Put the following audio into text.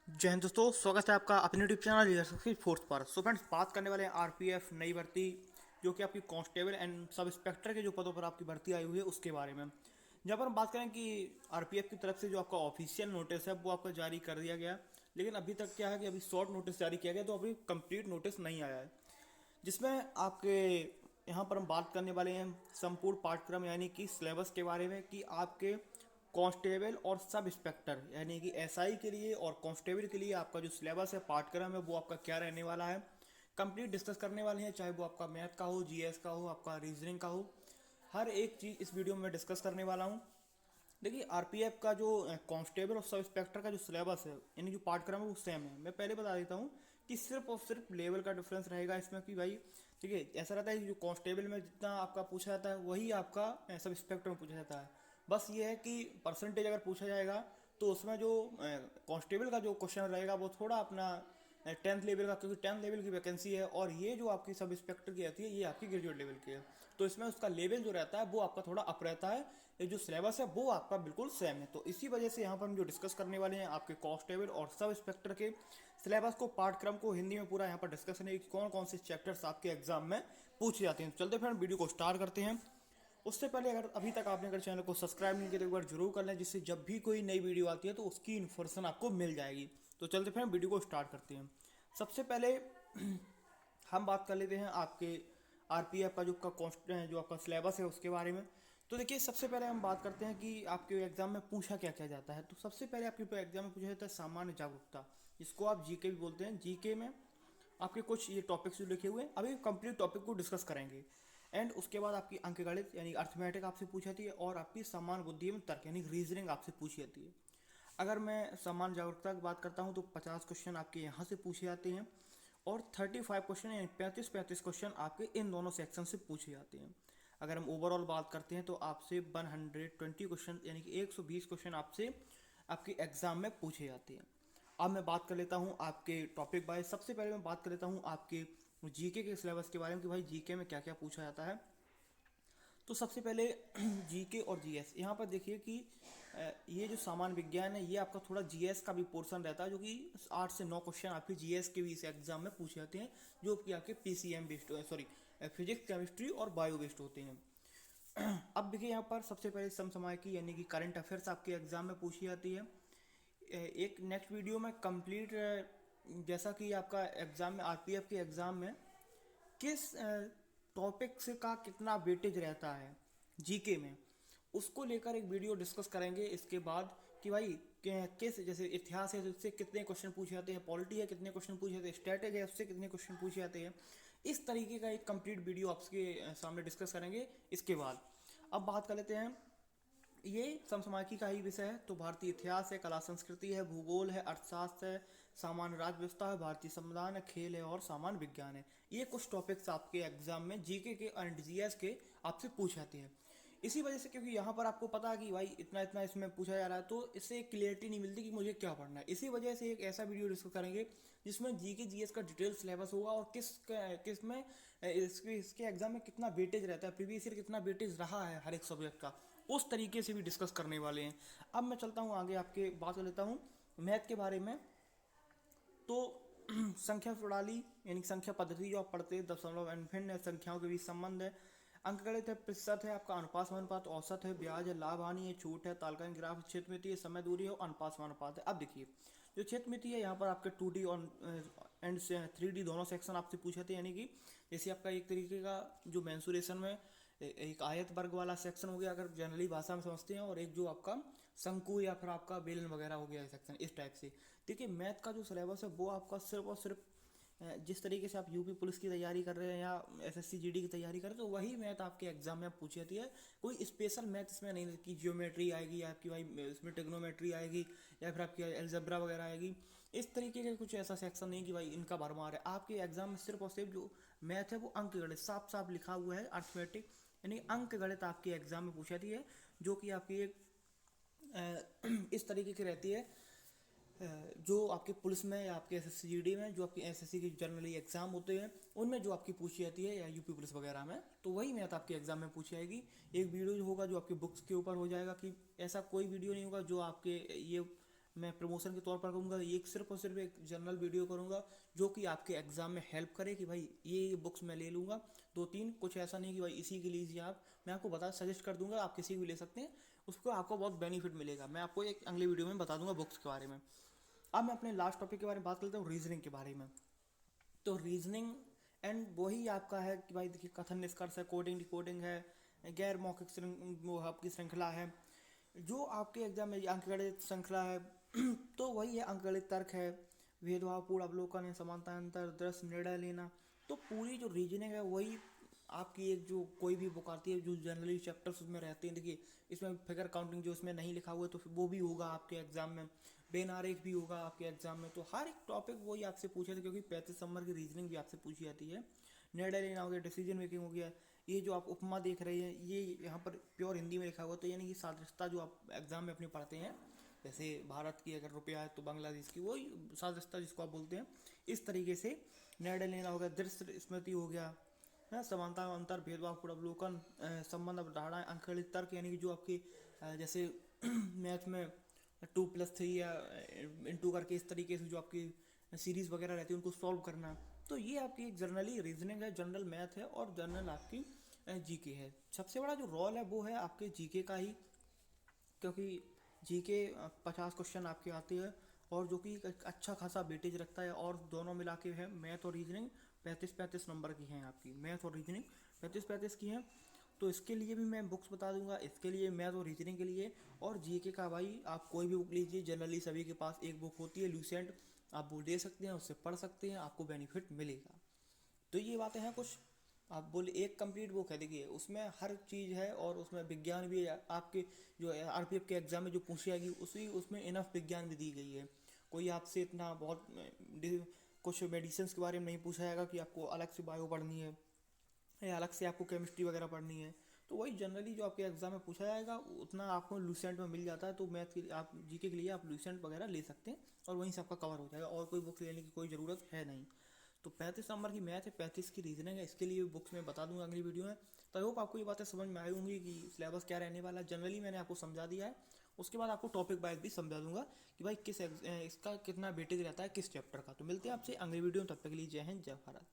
जय हिंद दोस्तों, स्वागत है आपका अपने यूट्यूब चैनल लीडरशिप की फोर्थ पर। सो फ्रेंड्स, बात करने वाले हैं आरपीएफ नई भर्ती जो कि आपकी कांस्टेबल एंड सब इंस्पेक्टर के जो पदों पर आपकी भर्ती आई हुई है उसके बारे में। जहाँ पर हम बात करें कि आरपीएफ की तरफ से जो आपका ऑफिशियल नोटिस है वो आपका जारी कर दिया गया, लेकिन अभी तक क्या है कि अभी शॉर्ट नोटिस जारी किया गया, तो अभी कंप्लीट नोटिस नहीं आया है, जिसमें आपके यहाँ पर हम बात करने वाले हैं संपूर्ण पाठ्यक्रम यानी कि सिलेबस के बारे में कि आपके कांस्टेबल और सब इंस्पेक्टर यानी कि एसआई के लिए और कांस्टेबल के लिए आपका जो सिलेबस है, पाठ्यक्रम है, वो आपका क्या रहने वाला है। कंप्लीट डिस्कस करने वाले हैं, चाहे वो आपका मैथ का हो, जीएस का हो, आपका रीजनिंग का हो, हर एक चीज़ इस वीडियो में डिस्कस करने वाला हूँ। देखिए, आरपीएफ का जो कांस्टेबल और सब इंस्पेक्टर का जो सिलेबस है यानी जो पाठ्यक्रम है वो सेम है। मैं पहले बता देता हूँ कि सिर्फ और सिर्फ लेवल का डिफरेंस रहेगा इसमें कि भाई देखिए, ऐसा रहता है कि जो कांस्टेबल में जितना आपका पूछा जाता है वही आपका सब इंस्पेक्टर में पूछा जाता है। बस ये है कि परसेंटेज अगर पूछा जाएगा तो उसमें जो कांस्टेबल का जो क्वेश्चन रहेगा वो थोड़ा अपना 10th लेवल का, क्योंकि 10th लेवल की वैकेंसी है, और ये जो आपकी सब इंस्पेक्टर की आती है ये आपकी ग्रेजुएट लेवल की है। तो इसमें उसका लेवल जो रहता है वो आपका थोड़ा अप रहता है, ये जो सिलेबस है वो आपका बिल्कुल सेम है। तो इसी वजह से यहाँ पर हम जो डिस्कस करने वाले हैं आपके कांस्टेबल और सब इंस्पेक्टर के सिलेबस को, पाठ्यक्रम को हिंदी में पूरा यहाँ पर डिस्कस करने की कौन कौन से चैप्टर्स आपके एग्जाम में पूछे जाते हैं। तो चलते फिर हम वीडियो को स्टार्ट करते हैं। उससे पहले अगर अभी तक आपने अगर चैनल को सब्सक्राइब नहीं किया तो एक बार जरूर कर लें, जिससे जब भी कोई नई वीडियो आती है तो उसकी इन्फॉर्मेशन आपको मिल जाएगी। तो चलते फिर हम वीडियो को स्टार्ट करते हैं। सबसे पहले हम बात कर लेते हैं आपके आरपीएफ का जो आपका सिलेबस है उसके बारे में। तो देखिए, सबसे पहले हम बात करते हैं कि आपके एग्जाम में पूछा क्या क्या जाता है। तो सबसे पहले आपके एग्जाम में पूछा जाता है सामान्य जागरूकता, जिसको आप जीके भी बोलते हैं। जीके में आपके कुछ ये टॉपिक्स जो लिखे हुए हैं, अभी कंप्लीट टॉपिक को डिस्कस करेंगे। एंड उसके बाद आपकी अंकगणित यानी अर्थमेटिक आपसे पूछी जाती है, और आपकी सामान्य बुद्धि एवं तर्क यानी रीजनिंग आपसे पूछी जाती है। अगर मैं सामान्य जागरूकता की बात करता हूँ तो 50 क्वेश्चन आपके यहाँ से पूछे जाते हैं, और 35 क्वेश्चन यानी 35 क्वेश्चन आपके इन दोनों सेक्शन से पूछे जाते हैं। अगर हम ओवरऑल बात करते हैं तो आपसे 120 क्वेश्चन यानी कि 120 क्वेश्चन आपसे आपके एग्जाम में पूछे जाते हैं। अब मैं बात कर लेता हूँ आपके टॉपिक वाइज। सबसे पहले मैं बात कर लेता हूँ आपके जीके के सिलेबस के बारे में कि भाई जीके में क्या क्या पूछा जाता है। तो सबसे पहले जीके और जीएस, यहाँ पर देखिए कि ये जो सामान्य विज्ञान है ये आपका थोड़ा जीएस का भी पोर्शन रहता है, जो कि 8 से 9 क्वेश्चन आपके जीएस के भी इस एग्जाम में पूछे जाते हैं, जो कि आपके PCM based, sorry, physics, chemistry और बायो बेस्ड होते हैं। अब देखिए, यहाँ पर सबसे पहले समसामयिकी यानी कि करंट अफेयर्स आपके एग्जाम में पूछी जाती है। एक नेक्स्ट वीडियो में कंप्लीट, जैसा कि आपका एग्जाम में आरपीएफ के एग्जाम में किस टॉपिक से का कितना वेटेज रहता है जीके में, उसको लेकर एक वीडियो डिस्कस करेंगे इसके बाद कि भाई किस, जैसे इतिहास है तो उससे कितने क्वेश्चन पूछे जाते हैं, पॉलिटी है कितने क्वेश्चन पूछे जाते हैं, स्ट्रेटेजी है उससे कितने क्वेश्चन पूछे जाते हैं। इस तरीके का एक कंप्लीट वीडियो आपके सामने डिस्कस करेंगे इसके बाद। अब बात कर लेते हैं, ये समसामयिकी का ही विषय है, तो भारतीय इतिहास है, कला संस्कृति है, भूगोल है, अर्थशास्त्र है, सामान्य राज्य व्यवस्था है, भारतीय संविधान है, खेल है और सामान्य विज्ञान है। ये कुछ टॉपिक्स आपके एग्जाम में जीके के और जीएस के आपसे पूछ जाते हैं। इसी वजह से, क्योंकि यहाँ पर आपको पता है कि भाई इतना इतना इसमें पूछा जा रहा है, तो इससे एक क्लियरिटी नहीं मिलती कि मुझे क्या पढ़ना है। इसी वजह से एक ऐसा वीडियो डिस्कस करेंगे जिसमें जीके जीएस का डिटेल सिलेबस होगा, और किस में इसके एग्जाम में कितना वेटेज रहता है, प्रीवियस ईयर कितना वेटेज रहा है हर एक सब्जेक्ट का, उस तरीके से भी डिस्कस करने वाले हैं। अब मैं चलता हूँ आगे, आपके बात कर लेता हूँ मैथ के बारे में। तो संख्या प्रणाली यानी संख्या पद्धति जो आप पढ़ते हैं, दशमलव एंड भिन्न संख्याओं के बीच संबंध है, अंकगणित है, प्रतिशत है, आपका अनुपात समानुपात, औसत है, ब्याज है, लाभ हानि है, छूट है, तालकालीन ग्राफ, क्षेत्रमिति है, समय दूरी है और अनुपात समानुपात है। अब देखिए, जो क्षेत्रमिति है यहाँ पर आपके 2D और एंड 3D दोनों सेक्शन आपसे पूछे थे, यानी कि जैसे आपका एक तरीके का जो मेंसुरेशन में एक आयत वर्ग वाला सेक्शन हो गया अगर जनरली भाषा में समझते हैं, और एक जो आपका शंकु या फिर आपका बेलन वगैरह हो गया सेक्शन, इस टाइप से। देखिए, मैथ का जो सिलेबस है वो आपका सिर्फ और सिर्फ जिस तरीके से आप यूपी पुलिस की तैयारी कर रहे हैं या एसएससी जीडी की तैयारी कर रहे हैं, तो वही मैथ आपके एग्जाम में पूछी जाती है। कोई स्पेशल मैथ इसमें नहीं है कि जियोमेट्री आएगी या आपकी भाई इसमें टेक्नोमेट्री आएगी या फिर आपकी एल्जेब्रा वगैरह आएगी। इस तरीके का कुछ ऐसा सेक्शन नहीं कि भाई इनका भरमार है। आपके एग्जाम में सिर्फ और सिर्फ जो मैथ है वो अंक गणित साफ साफ लिखा हुआ है, अर्थमेटिक यानी अंक गणित आपके एग्जाम में पूछी जाती है, जो कि आपकी एक इस तरीके की रहती है, जो आपके पुलिस में या आपके एसएससी जीडी में, जो आपके एसएससी के जनरली एग्जाम होते हैं उनमें जो आपकी पूछी जाती है, या यूपी पुलिस वगैरह में, तो वही मैथ आपके एग्जाम में पूछी जाएगी। एक वीडियो जो होगा जो आपके बुक्स के ऊपर हो जाएगा, कि ऐसा कोई वीडियो नहीं होगा जो आपके ये मैं प्रमोशन के तौर पर करूँगा, एक सिर्फ और सिर्फ एक जनरल वीडियो करूँगा जो कि आपके एग्जाम में हेल्प करे कि भाई ये बुक्स मैं ले लूँगा 2-3, कुछ ऐसा नहीं कि भाई इसी के लीजिए आप, मैं आपको बता सजेस्ट कर दूंगा, आप किसी भी ले सकते हैं, उसको आपको बहुत बेनिफिट मिलेगा। मैं आपको एक अगली वीडियो में बता दूंगा बुक्स के बारे में। अब मैं अपने लास्ट टॉपिक के बारे में बात करता हूँ, रीजनिंग के बारे में। तो रीजनिंग एंड वही आपका है कि भाई देखिए कथन निष्कर्ष है, कोडिंग डिकोडिंग है, गैर मौखिक वो आपकी श्रृंखला है, जो आपके एग्जाम में अंकगणित श्रृंखला है तो वही है, अंकगणित तर्क है, भेदभावपूर्ण अवलोकन है, समानता अंतर दृश्य निर्णय लेना। तो पूरी जो रीजनिंग है वही आपकी एक जो कोई भी बुक आती है जो जनरली चैप्टर्स उसमें रहते हैं, देखिए इसमें फिगर काउंटिंग जो इसमें नहीं लिखा हुआ है तो फिर वो भी होगा आपके एग्जाम में, बेन आरेख भी होगा आपके एग्जाम में। तो हर एक टॉपिक वही आपसे पूछे थे, क्योंकि 35 नंबर की रीजनिंग भी आपसे पूछी जाती है। निर्णय लेना हो गया, डिसीजन मेकिंग हो गया, ये जो आप उपमा देख रहे हैं ये यहाँ पर प्योर हिंदी में लिखा हुआ, तो यानी कि सादृश्यता जो आप एग्जाम में अपने पढ़ते हैं, जैसे भारत की अगर रुपया है तो बांग्लादेश की, वही सादृश्यता जिसको आप बोलते हैं, इस तरीके से निर्णय लेना हो गया, दृश्य स्मृति हो गया है, समानता अंतर भेदभाव अवलोकन, संबंध अवधारणा, अंकगणित तर्क, यानी कि जो आपके जैसे मैथ में 2+3 या इंटू करके इस तरीके से जो आपकी सीरीज वगैरह रहती है उनको सॉल्व करना। तो ये आपकी एक जनरली रीजनिंग है, जनरल मैथ है और जनरल आपकी जीके है। सबसे बड़ा जो रोल है वो है आपके जीके का ही, क्योंकि जीके 50 क्वेश्चन आपके आते हैं और जो कि एक अच्छा खासा वेटेज रखता है, और दोनों मिला के है मैथ और रीजनिंग 35-35 नंबर की हैं आपकी, मैथ और रीजनिंग 35-35 की हैं। तो इसके लिए भी मैं बुक्स बता दूंगा, इसके लिए मैथ और रीजनिंग के लिए। और जीके का भाई आप कोई भी बुक लीजिए, जनरली सभी के पास एक बुक होती है लूसेंट, आप वो ले सकते हैं, उससे पढ़ सकते हैं, आपको बेनिफिट मिलेगा। तो ये बातें हैं कुछ। आप बोले एक कंप्लीट बुक है, देखिए उसमें हर चीज़ है और उसमें विज्ञान भी है, आपके जो आरपीएफ के एग्जाम में जो पूछी जाएगी उसी उसमें इनफ विज्ञान भी दी गई है। कोई आपसे इतना बहुत कुछ मेडिसिन के बारे में नहीं पूछा जाएगा कि आपको अलग से बायो पढ़नी है या अलग से आपको केमिस्ट्री वगैरह पढ़नी है। तो वही जनरली जो आपके एग्जाम में पूछा जाएगा उतना आपको लूसेंट में मिल जाता है। तो मैथ के आप जीके के लिए आप लूसेंट वगैरह ले सकते हैं और वहीं से आपका कवर हो जाएगा, और कोई बुक लेने की कोई ज़रूरत है नहीं। तो 35 नंबर की मैथ है, 35 की रीजनिंग है, इसके लिए बुक्स में बता दूंगा अगली वीडियो में। तो आई होप आपको ये बातें समझ में आई होंगी कि सिलेबस क्या रहने वाला है। जनरली मैंने आपको समझा दिया है, उसके बाद आपको टॉपिक वाइज भी समझा दूंगा कि भाई इसका कितना वेटेज रहता है किस चैप्टर का। तो मिलते हैं आपसे अगली वीडियो में, तब तक के लिए जय हिंद जय भारत।